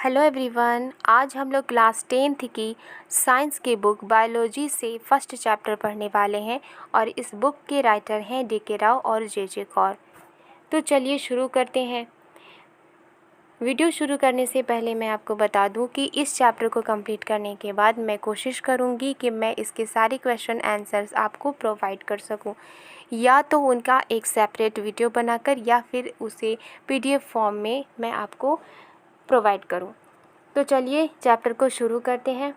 Hello everyone, आज हम लोग क्लास 10th की साइंस की बुक बायोलॉजी से फर्स्ट चैप्टर पढ़ने वाले हैं और इस बुक के राइटर हैं DK राव और JJ कौर। तो चलिए शुरू करते हैं। वीडियो शुरू करने से पहले मैं आपको बता दूं कि इस चैप्टर को कंप्लीट करने के बाद मैं कोशिश करूंगी कि मैं इसके सारे क्वेश्चन आंसर्स आपको प्रोवाइड कर सकूं, या तो उनका एक सेपरेट वीडियो बनाकर या फिर उसे PDF फॉर्म में मैं आपको प्रोवाइड करूं। तो चलिए चैप्टर को शुरू करते हैं।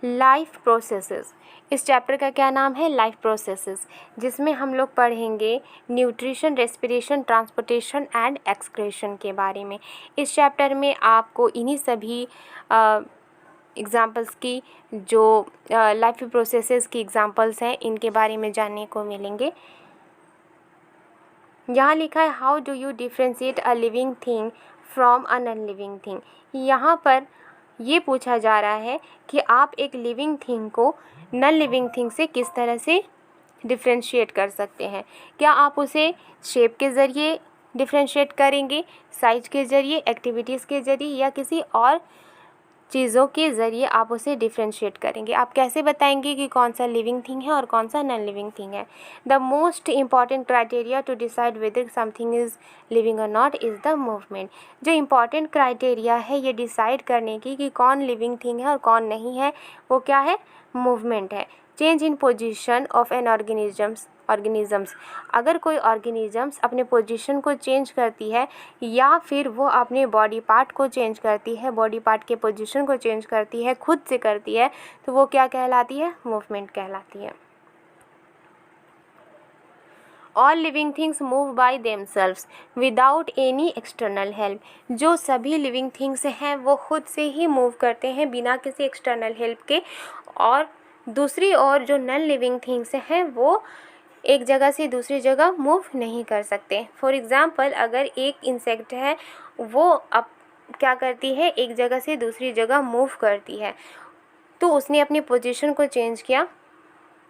Life processes. इस चैप्टर का क्या नाम है? लाइफ प्रोसेसेस, जिसमें हम लोग पढ़ेंगे nutrition, respiration, transportation and excretion के बारे में। इस चैप्टर में आपको इन्हीं सभी एग्जाम्पल्स की जो लाइफ प्रोसेसेस की एग्जाम्पल्स हैं इनके बारे में जानने को मिलेंगे। यहाँ लिखा है how do you differentiate a living thing from a non living thing. यहाँ पर ये पूछा जा रहा है कि आप एक लिविंग थिंग को नॉन लिविंग थिंग से किस तरह से डिफ्रेंशिएट कर सकते हैं। क्या आप उसे शेप के ज़रिए डिफ्रेंशिएट करेंगे, साइज के ज़रिए, एक्टिविटीज़ के ज़रिए, या किसी और चीज़ों के ज़रिए आप उसे डिफ्रेंशिएट करेंगे। आप कैसे बताएंगे कि कौन सा लिविंग थिंग है और कौन सा नॉन लिविंग थिंग है। The most important criteria to decide whether something is living or not is the movement. जो इम्पॉर्टेंट क्राइटेरिया है ये डिसाइड करने की कि कौन लिविंग थिंग है और कौन नहीं है, वो क्या है? मूवमेंट है। Change in position of an organisms. अगर कोई ऑर्गेनिज़म्स अपने पोजीशन को चेंज करती है या फिर वो अपने बॉडी पार्ट को चेंज करती है, बॉडी पार्ट के पोजीशन को चेंज करती है, खुद से करती है, तो वो क्या कहलाती है? मूवमेंट कहलाती है। All living things move by themselves without any external help. जो सभी लिविंग थिंग्स हैं वो खुद से ही मूव करते हैं बिना किसी एक्सटर्नल हेल्प के। और दूसरी ओर जो नॉन लिविंग थिंग्स हैं वो एक जगह से दूसरी जगह मूव नहीं कर सकते। फॉर एग्ज़ाम्पल, अगर एक इंसेक्ट है वो अब क्या करती है? एक जगह से दूसरी जगह मूव करती है, तो उसने अपनी पोजीशन को चेंज किया,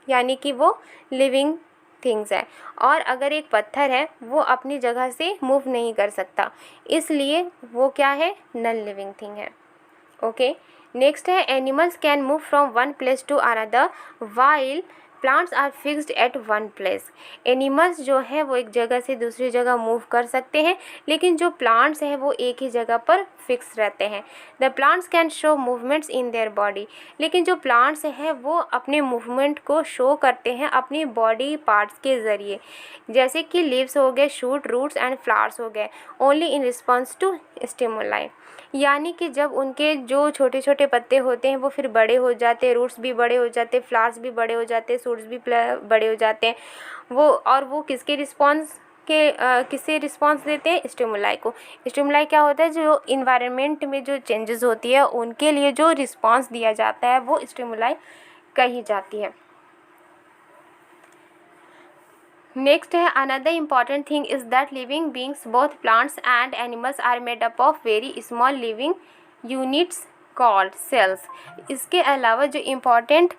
यानी कि वो लिविंग थिंग्स है। और अगर एक पत्थर है वो अपनी जगह से मूव नहीं कर सकता, इसलिए वो क्या है? नॉन लिविंग थिंग है। ओके, नेक्स्ट है animals can move from one place to another while plants are fixed at one place. Animals जो है वो एक जगह से दूसरी जगह मूव कर सकते हैं, लेकिन जो प्लांट्स हैं वो एक ही जगह पर फिक्स रहते हैं। The plants can show movements in their body. लेकिन जो प्लांट्स हैं वो अपने मूवमेंट को शो करते हैं अपनी बॉडी पार्ट्स के ज़रिए, जैसे कि लीव्स हो गए, शूट, रूट्स एंड फ्लावर्स हो गए, only in response to stimuli. यानी कि जब उनके जो छोटे छोटे पत्ते होते हैं वो फिर बड़े हो जाते हैं, रूट्स भी बड़े हो जाते हैं, फ्लावर्स भी बड़े हो जाते हैं, शूट्स भी बड़े हो जाते हैं, वो किसके रिस्पॉन्स के किससे रिस्पॉन्स देते हैं? स्टिमुलाई को। स्टिमुलाई क्या होता है? जो इन्वायरमेंट में जो चेंजेस होती है उनके लिए जो रिस्पॉन्स दिया जाता है वो स्टिमुलाई कही जाती है। नेक्स्ट है another important thing is that living beings both plants and animals are made up of very small living units called cells. इसके अलावा जो इम्पॉर्टेंट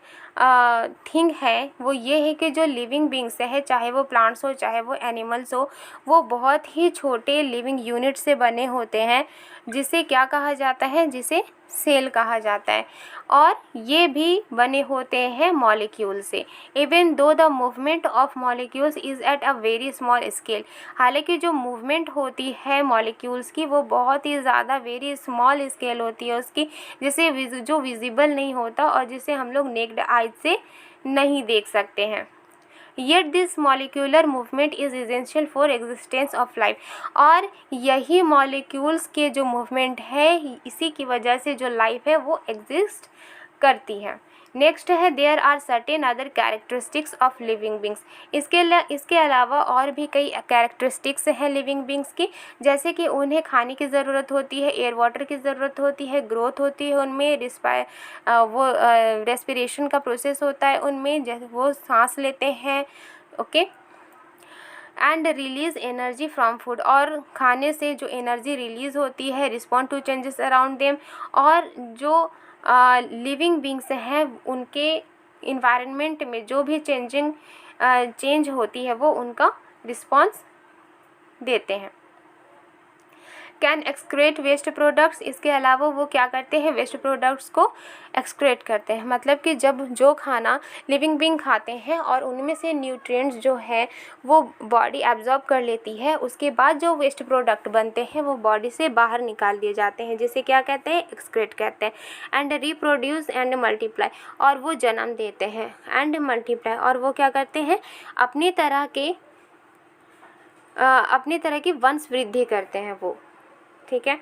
थिंग है वो ये है कि जो लिविंग बींग्स है, चाहे वो प्लांट्स हो चाहे वो एनिमल्स हो, वो बहुत ही छोटे लिविंग यूनिट से बने होते हैं, जिसे क्या कहा जाता है? जिसे सेल कहा जाता है। और ये भी बने होते हैं मॉलिक्यूल से। Even though the movement of molecules is at a very small scale. हालांकि जो मूवमेंट होती है मॉलिक्यूल्स की वो बहुत ही ज़्यादा वेरी स्मॉल स्केल होती है उसकी, जिसे जो विजिबल नहीं होता और जिसे हम लोग नेक्ड आइज से नहीं देख सकते हैं। Yet this molecular movement is essential for existence of life. और यही मॉलिक्यूल्स के जो मूवमेंट है, इसी की वजह से जो लाइफ है वो एग्जिस्ट करती है। नेक्स्ट है there are certain other characteristics of living beings. इसके अलावा और भी कई कैरेक्टरिस्टिक्स हैं लिविंग बींग्स की, जैसे कि उन्हें खाने की ज़रूरत होती है, एयर वाटर की ज़रूरत होती है, ग्रोथ होती है उनमें, रेस्पिरेशन का प्रोसेस होता है उनमें, जैसे वो सांस लेते हैं। Okay, and release energy from food. और खाने से जो एनर्जी रिलीज़ होती है, respond to changes around them. और जो लिविंग बींग्स हैं उनके इन्वायरमेंट में जो भी चेंज होती है वो उनका रिस्पॉन्स देते हैं। कैन एक्सक्रेट वेस्ट प्रोडक्ट्स, इसके अलावा वो क्या करते हैं, वेस्ट प्रोडक्ट्स को एक्सक्रेट करते हैं। मतलब कि जब जो खाना लिविंग बीइंग खाते हैं और उनमें से न्यूट्रिएंट्स जो है वो बॉडी एब्जॉर्ब कर लेती है, उसके बाद जो वेस्ट प्रोडक्ट बनते हैं वो बॉडी से बाहर निकाल दिए जाते हैं, जिसे क्या कहते हैं, एक्सक्रेट कहते हैं। एंड रिप्रोड्यूस एंड मल्टीप्लाई, और वो जन्म देते हैं, एंड मल्टीप्लाई, और वो क्या करते हैं, अपनी तरह की वंश वृद्धि करते हैं वो, ठीक है।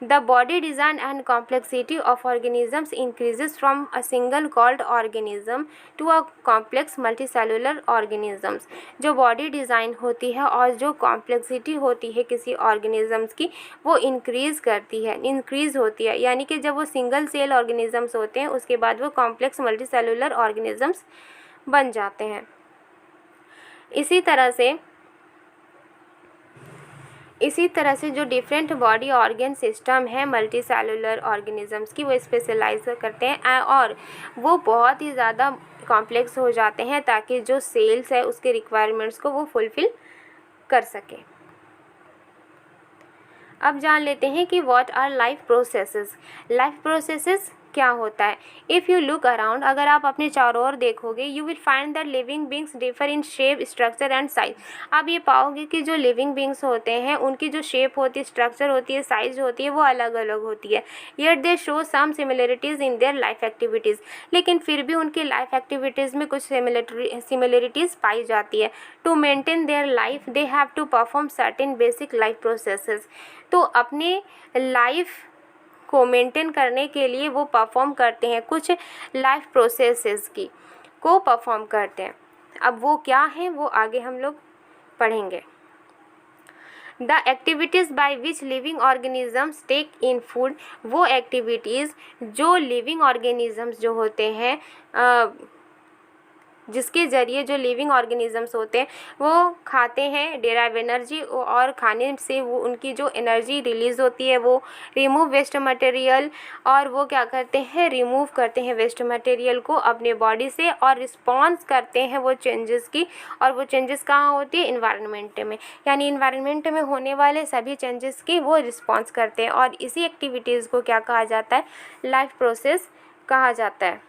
The body design and complexity of organisms increases from a single celled organism to a complex multicellular organisms. जो बॉडी डिज़ाइन होती है और जो कॉम्प्लेक्सिटी होती है किसी ऑर्गेनिजम्स की, वो इंक्रीज़ होती है, यानी कि जब वो सिंगल सेल ऑर्गेनिजम्स होते हैं उसके बाद वो कॉम्प्लेक्स मल्टीसेलुलर ऑर्गेनिजम्स बन जाते हैं। इसी तरह से जो डिफरेंट बॉडी ऑर्गन सिस्टम है मल्टी सेलुलर ऑर्गेनिजम्स की, वो स्पेशलाइज करते हैं और वो बहुत ही ज़्यादा कॉम्प्लेक्स हो जाते हैं ताकि जो सेल्स है उसके रिक्वायरमेंट्स को वो फुलफ़िल कर सके। अब जान लेते हैं कि व्हाट आर लाइफ प्रोसेसेस क्या होता है। इफ़ यू लुक अराउंड, अगर आप अपने चारों ओर देखोगे, you will find that living beings differ in shape, structure and size. आप ये पाओगे कि जो लिविंग बींग्स होते हैं उनकी जो शेप होती है, स्ट्रक्चर होती है, साइज होती है, वो अलग अलग होती है। Yet they show some similarities in their life activities, लेकिन फिर भी उनकी लाइफ एक्टिविटीज़ में कुछ सिमिलरिटीज़ पाई जाती है। To maintain their life they have to perform certain basic life processes. तो अपने लाइफ को मेंटेन करने के लिए वो परफॉर्म करते हैं, कुछ लाइफ प्रोसेसेस को परफॉर्म करते हैं। अब वो क्या हैं वो आगे हम लोग पढ़ेंगे। The activities by which living organisms take in food, वो एक्टिविटीज़ जो लिविंग ऑर्गेनिजम्स जो होते हैं जिसके ज़रिए जो लिविंग ऑर्गेनिजम्स होते हैं वो खाते हैं, डेराइव एनर्जी, और खाने से वो उनकी जो एनर्जी रिलीज़ होती है वो रिमूव वेस्ट मटेरियल, और वो क्या करते हैं, रिमूव करते हैं वेस्ट मटेरियल को अपने बॉडी से, और रिस्पॉन्स करते हैं वो चेंजेस की। और वो चेंजेस कहाँ होती है, इन्वायरमेंट में, यानी इन्वायरमेंट में होने वाले सभी चेंजेस की वो रिस्पॉन्स करते हैं। और इसी एक्टिविटीज़ को क्या कहा जाता है, लाइफ प्रोसेस कहा जाता है।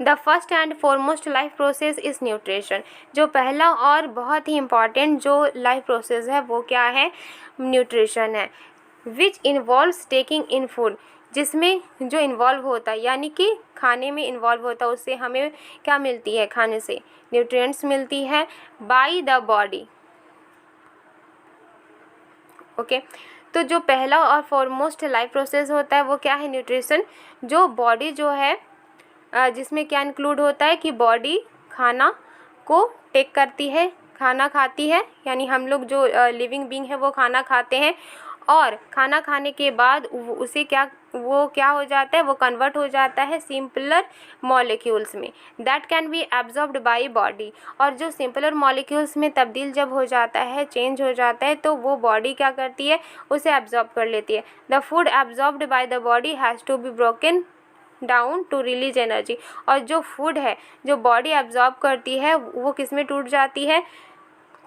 The first and foremost life process is nutrition. जो पहला और बहुत ही इम्पॉर्टेंट जो लाइफ प्रोसेस है वो क्या है, न्यूट्रिशन है। Which involves taking in food, जिसमें जो इन्वॉल्व होता है यानी कि खाने में इन्वॉल्व होता है, उससे हमें क्या मिलती है, खाने से न्यूट्रिएंट्स मिलती है, बाय द बॉडी। ओके, तो जो पहला और फॉरमोस्ट लाइफ प्रोसेस होता है वो क्या है, न्यूट्रिशन। जो बॉडी जो है जिसमें क्या इंक्लूड होता है कि बॉडी खाना को टेक करती है, खाना खाती है, यानी हम लोग जो लिविंग बीइंग है वो खाना खाते हैं, और खाना खाने के बाद उसे क्या हो जाता है, वो कन्वर्ट हो जाता है सिंपलर मॉलिक्यूल्स में, that can be absorbed by body. और जो सिंपलर मॉलिक्यूल्स में तब्दील जब हो जाता है, चेंज हो जाता है, तो वो बॉडी क्या करती है, उसे एब्जॉर्ब कर लेती है। The food absorbed by the body has to be broken down to release energy. और जो फूड है जो बॉडी एब्जॉर्ब करती है वो किस में टूट जाती है,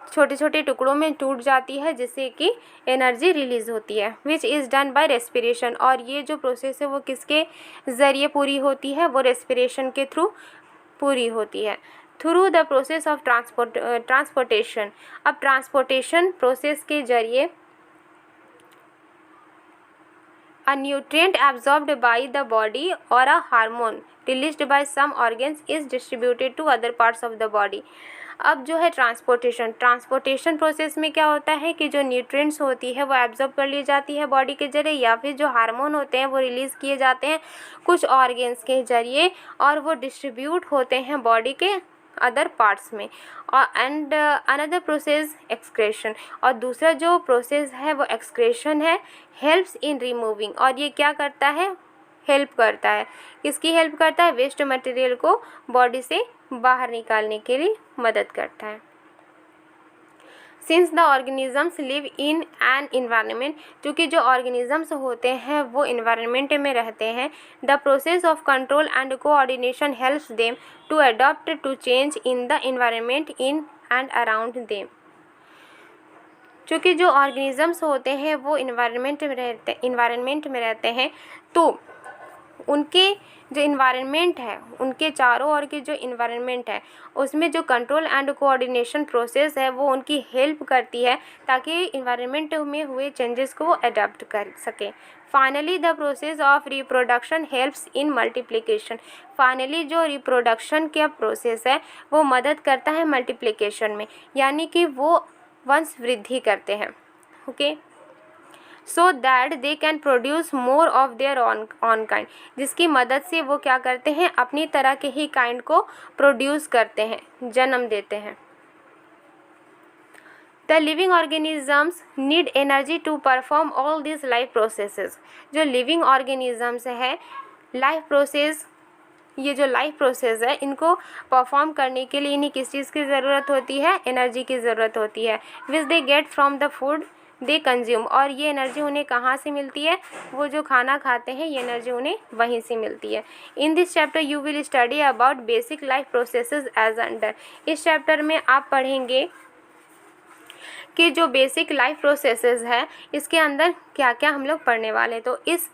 छोटे छोटे टुकड़ों में टूट जाती है, जिससे कि एनर्जी रिलीज़ होती है। Which is done by respiration, और ये जो प्रोसेस है वो किसके ज़रिए पूरी होती है, वो रेस्पिरेशन के थ्रू पूरी होती है। Through the process of transportation. अब ट्रांसपोर्टेशन प्रोसेस के जरिए a nutrient absorbed by the body or a hormone released by some organs is distributed to other parts of the body। अब जो है ट्रांसपोर्टेशन प्रोसेस में क्या होता है कि जो न्यूट्रिएंट्स होती है वो एब्जॉर्ब कर ली जाती है बॉडी के जरिए, या फिर जो हार्मोन होते हैं वो रिलीज़ किए जाते हैं कुछ ऑर्गेन्स के जरिए, और वो डिस्ट्रीब्यूट होते हैं बॉडी के अदर पार्ट्स में। और एंड अनदर प्रोसेस एक्सक्रेशन, और दूसरा जो प्रोसेस है वो एक्सक्रेशन है। हेल्प्स इन रिमूविंग, और ये क्या करता है, हेल्प करता है, किसकी हेल्प करता है, वेस्ट मटेरियल को बॉडी से बाहर निकालने के लिए मदद करता है। Since the organisms live in an environment, क्योंकि जो ऑर्गेनिजम्स होते हैं वो इन्वायरमेंट में रहते हैं, the process of control and coordination helps them to adopt to change in the environment in and around them. क्योंकि जो ऑर्गेनिजम्स होते हैं वो इन्वायरमेंट में रहते हैं, तो उनके जो इन्वायरमेंट है, उनके चारों ओर के जो इन्वायरमेंट है, उसमें जो कंट्रोल एंड कोऑर्डिनेशन प्रोसेस है वो उनकी हेल्प करती है ताकि इन्वायरमेंट में हुए चेंजेस को वो अडेप्ट कर सकें। Finally the process of reproduction helps in multiplication. Finally जो रिप्रोडक्शन का प्रोसेस है वो मदद करता है मल्टीप्लिकेशन में, यानी कि वो वंश वृद्धि करते हैं। Okay, so that they can produce more of their on kind, जिसकी मदद से वो क्या करते हैं, अपनी तरह के ही काइंड को प्रोड्यूस करते हैं, जन्म देते हैं। The living organisms need energy to perform all this life processes. जो लिविंग ऑर्गेनिजम्स है, लाइफ प्रोसेस, ये जो लाइफ प्रोसेस है, इनको परफॉर्म करने के लिए इन्हें किस चीज़ की ज़रूरत होती है, एनर्जी की ज़रूरत होती है, which they get from the food they consume. और ये एनर्जी उन्हें कहाँ से मिलती है, वो जो खाना खाते हैं ये एनर्जी उन्हें वहीं से मिलती है। In this chapter you will study about basic life processes as under. इस चैप्टर में आप पढ़ेंगे कि जो बेसिक लाइफ प्रोसेसेस है इसके अंदर क्या क्या हम लोग पढ़ने वाले हैं। तो इस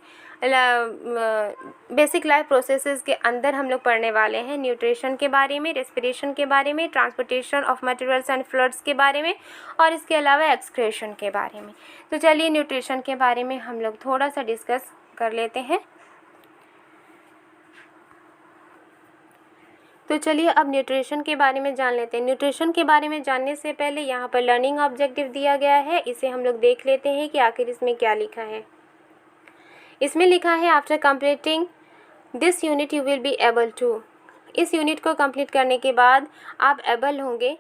बेसिक लाइफ प्रोसेसेस के अंदर हम लोग पढ़ने वाले हैं न्यूट्रिशन के बारे में, रेस्पिरेशन के बारे में, transportation of materials and fluids के बारे में, और इसके अलावा एक्सक्रेशन के बारे में। तो चलिए न्यूट्रिशन के बारे में हम लोग थोड़ा सा डिस्कस कर लेते हैं। तो चलिए अब न्यूट्रिशन के बारे में जान लेते हैं। न्यूट्रिशन के बारे में जानने से पहले यहाँ पर लर्निंग ऑब्जेक्टिव दिया गया है, इसे हम लोग देख लेते हैं कि आखिर इसमें क्या लिखा है। इसमें लिखा है after completing this unit you will be able to. इस यूनिट को कंप्लीट करने के बाद आप एबल होंगे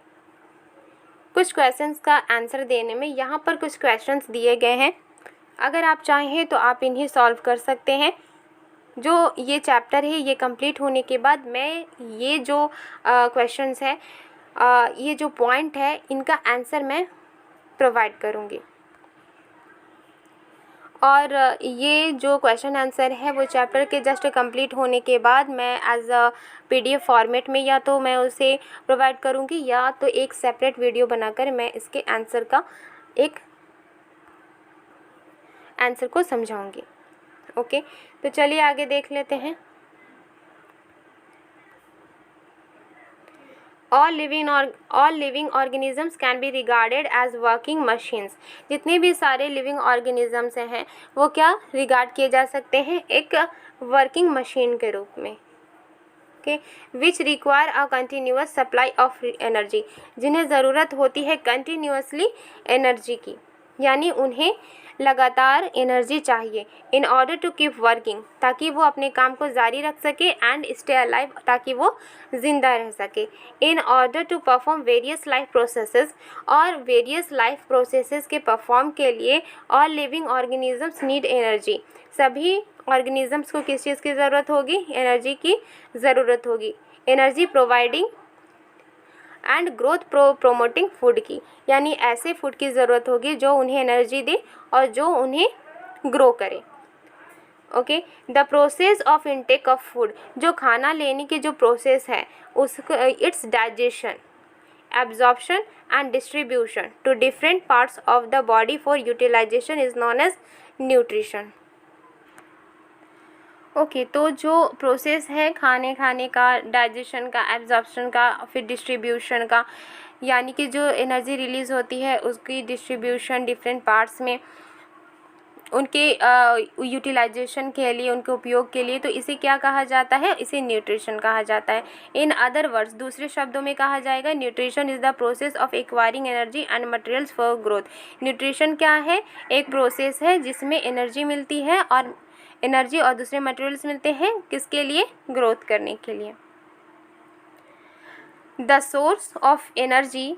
कुछ क्वेश्चंस का आंसर देने में। यहाँ पर कुछ क्वेश्चंस दिए गए हैं, अगर आप चाहें तो आप इन्हें सॉल्व कर सकते हैं। जो ये चैप्टर है ये कंप्लीट होने के बाद मैं ये जो क्वेश्चंस है, ये जो पॉइंट है, इनका आंसर मैं प्रोवाइड करूँगी। और ये जो क्वेश्चन आंसर है वो चैप्टर के जस्ट कंप्लीट होने के बाद मैं एज अ PDF फॉर्मेट में या तो मैं उसे प्रोवाइड करूँगी या तो एक सेपरेट वीडियो बनाकर मैं इसके आंसर का एक आंसर को समझाऊँगी। ओके, तो चलिए आगे देख लेते हैं। All living organisms can be regarded as working machines। जितने भी सारे लिविंग ऑर्गेनिजम्स हैं वो क्या रिगार्ड किए जा सकते हैं, एक वर्किंग मशीन के रूप में। Okay, which require a continuous supply of energy, जिन्हें ज़रूरत होती है कंटिन्यूअसली एनर्जी की, यानी उन्हें लगातार एनर्जी चाहिए। In order to keep working, ताकि वो अपने काम को जारी रख सके, एंड स्टे अलाइव, ताकि वो ज़िंदा रह सके। In order to perform various life processes, और वेरियस लाइफ प्रोसेसेस के परफॉर्म के लिए all living organisms need energy. सभी ऑर्गेनिजम्स को किस चीज़ की ज़रूरत होगी, एनर्जी की ज़रूरत होगी। Energy providing and growth promoting food की, यानी ऐसे फूड की ज़रूरत होगी जो उन्हें एनर्जी दे और जो उन्हें ग्रो करे। Okay, the process of intake of food, जो खाना लेने की जो प्रोसेस है उसको its digestion, absorption and distribution to different parts of the body for utilisation is known as nutrition. Okay, तो जो प्रोसेस है खाने का, डाइजेशन का, एब्जॉर्प्शन का, फिर डिस्ट्रीब्यूशन का, यानी कि जो एनर्जी रिलीज़ होती है उसकी डिस्ट्रीब्यूशन डिफरेंट पार्ट्स में, उनके यूटिलाइजेशन के लिए, उनके उपयोग के लिए, तो इसे क्या कहा जाता है, इसे न्यूट्रिशन कहा जाता है। इन अदर वर्ड्स, दूसरे शब्दों में कहा जाएगा, nutrition is the process of acquiring energy and materials for growth. Nutrition क्या है, एक प्रोसेस है जिसमें एनर्जी मिलती है और एनर्जी और दूसरे मटेरियल्स मिलते हैं, किसके लिए, ग्रोथ करने के लिए। The source of energy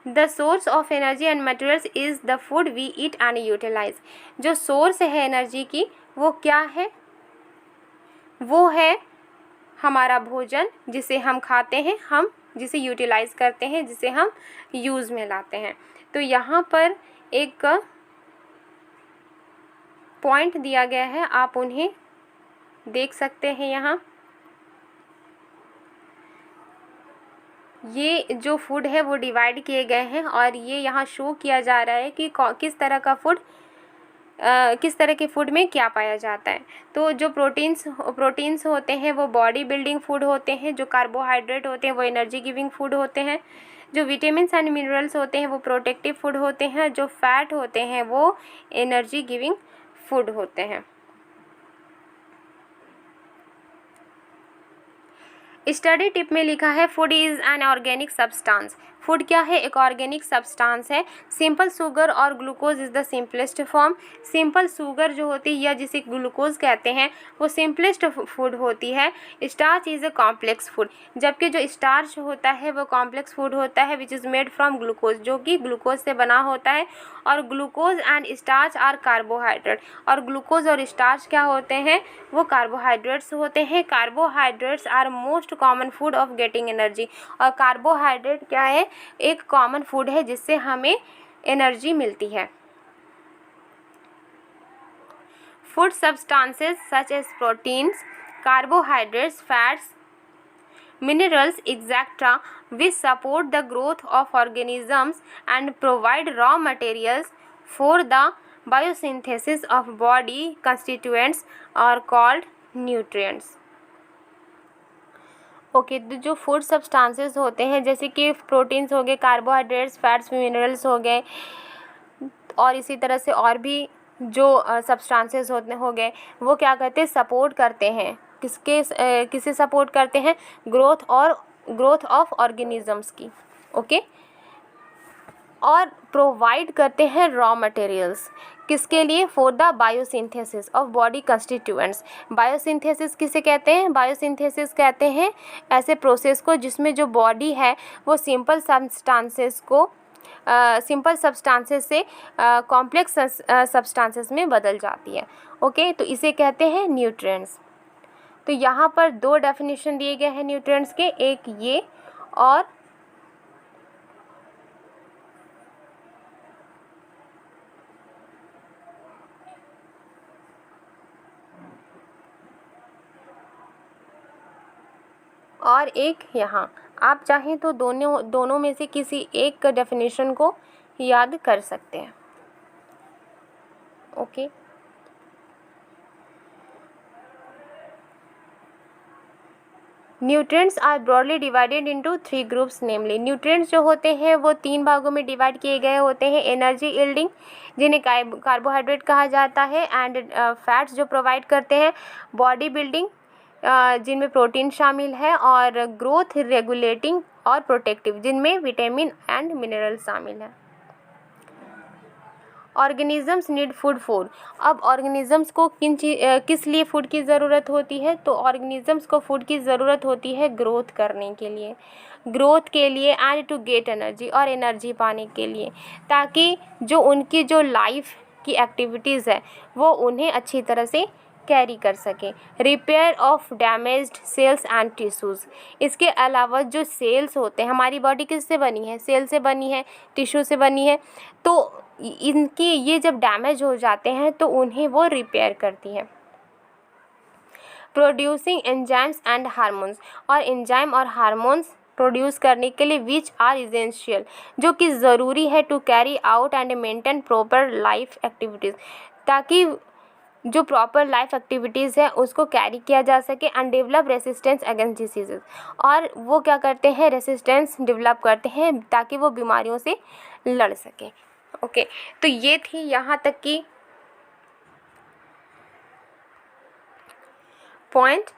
the source of energy and materials is the food we eat and utilise. जो सोर्स है एनर्जी की वो क्या है, वो है हमारा भोजन, जिसे हम खाते हैं, हम जिसे यूटिलाइज करते हैं, जिसे हम यूज़ में लाते हैं। तो यहाँ पर एक पॉइंट दिया गया है, आप उन्हें देख सकते हैं। यहाँ ये जो फूड है वो डिवाइड किए गए हैं और ये यहाँ शो किया जा रहा है कि किस तरह का फूड किस तरह के फूड में क्या पाया जाता है। तो जो प्रोटीन्स होते हैं वो बॉडी बिल्डिंग फूड होते हैं, जो कार्बोहाइड्रेट होते हैं वो एनर्जी गिविंग फूड होते हैं, जो विटामिन्स एंड मिनरल्स होते हैं वो प्रोटेक्टिव फूड होते हैं, जो फैट होते हैं वो एनर्जी गिविंग फूड होते हैं। स्टडी टिप में लिखा है food is an organic substance. Food क्या है? एक ऑर्गेनिक सब्सटेंस है। सिंपल शुगर और glucose is the simplest form. Simple sugar जो होती है या जिसे ग्लूकोज कहते हैं वो सिंपलेस्ट फूड होती है। Starch is a complex food, जबकि जो स्टार्च होता है वो कॉम्प्लेक्स फूड होता है which is made from glucose, जो कि ग्लूकोज से बना होता है। और glucose and starch are carbohydrate, और ग्लूकोज और स्टार्च क्या होते हैं? वो कार्बोहाइड्रेट्स होते हैं। Carbohydrates are most common food of getting energy, और कार्बोहाइड्रेट क्या है? एक कॉमन फूड है जिससे हमें एनर्जी मिलती है। Food substances such as proteins, carbohydrates, fats, minerals etc. which support the growth of organisms and provide raw materials for the biosynthesis of body constituents are called nutrients. Okay, तो जो food substances होते हैं जैसे कि proteins हो गए, carbohydrates, fats, minerals हो गए, और इसी तरह से और भी जो सब्सटेंसेस होते हो गए, वो क्या करते हैं? सपोर्ट करते हैं। किसे सपोर्ट करते हैं? ग्रोथ ऑफ ऑर्गेनिजम्स की। ओके, और प्रोवाइड करते हैं रॉ मटेरियल्स किसके लिए? For the biosynthesis of body constituents. Biosynthesis किसे कहते हैं? बायोसिंथेसिस कहते हैं ऐसे प्रोसेस को जिसमें जो बॉडी है वो सिंपल सब्सटेंसेस से कॉम्प्लेक्स सब्सटेंसेस में बदल जाती है। ओके, तो इसे कहते हैं न्यूट्रिएंट्स। तो यहाँ पर दो डेफिनेशन दिए गए हैं न्यूट्रिएंट्स के, एक ये और एक यहाँ। आप चाहें तो दोनों में से किसी एक डेफिनेशन को याद कर सकते हैं। Okay, nutrients are broadly divided into 3 groups namely. Nutrients जो होते हैं वो 3 भागों में डिवाइड किए गए होते हैं। एनर्जी यील्डिंग जिन्हें कार्बोहाइड्रेट कहा जाता है, एंड फैट्स जो प्रोवाइड करते हैं, बॉडी बिल्डिंग जिनमें प्रोटीन शामिल है, और ग्रोथ रेगुलेटिंग और प्रोटेक्टिव जिनमें विटामिन एंड मिनरल शामिल है। Organisms need food for. अब ऑर्गेनिजम्स को किस लिए फूड की ज़रूरत होती है? तो ऑर्गेनिजम्स को फूड की ज़रूरत होती है ग्रोथ करने के लिए एंड टू गेट एनर्जी, और एनर्जी पाने के लिए, ताकि जो उनकी जो लाइफ की एक्टिविटीज़ है वो उन्हें अच्छी तरह से कैरी कर सके। Repair of damaged cells and tissues. इसके अलावा जो सेल्स होते हैं, हमारी बॉडी किससे बनी है? सेल से बनी है, टिश्यू से बनी है। तो इनकी ये जब डैमेज हो जाते हैं तो उन्हें वो रिपेयर करती है। प्रोड्यूसिंग एंजाइम्स एंड हार्मोन्स, और एंजाइम और हार्मोन्स प्रोड्यूस करने के लिए विच आर इसेंशियल, जो कि ज़रूरी है to carry out and maintain proper life activities, ताकि जो प्रॉपर लाइफ एक्टिविटीज़ है उसको कैरी किया जा सके, and develop resistance against diseases, और वो क्या करते हैं? रेसिस्टेंस डेवलप करते हैं ताकि वो बीमारियों से लड़ सकें। ओके, तो ये थी यहाँ तक की पॉइंट।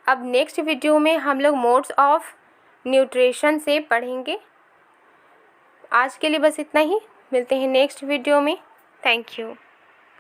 अब नेक्स्ट वीडियो में हम लोग मोड्स ऑफ न्यूट्रिशन से पढ़ेंगे। आज के लिए बस इतना ही, मिलते हैं नेक्स्ट वीडियो में। Thank you.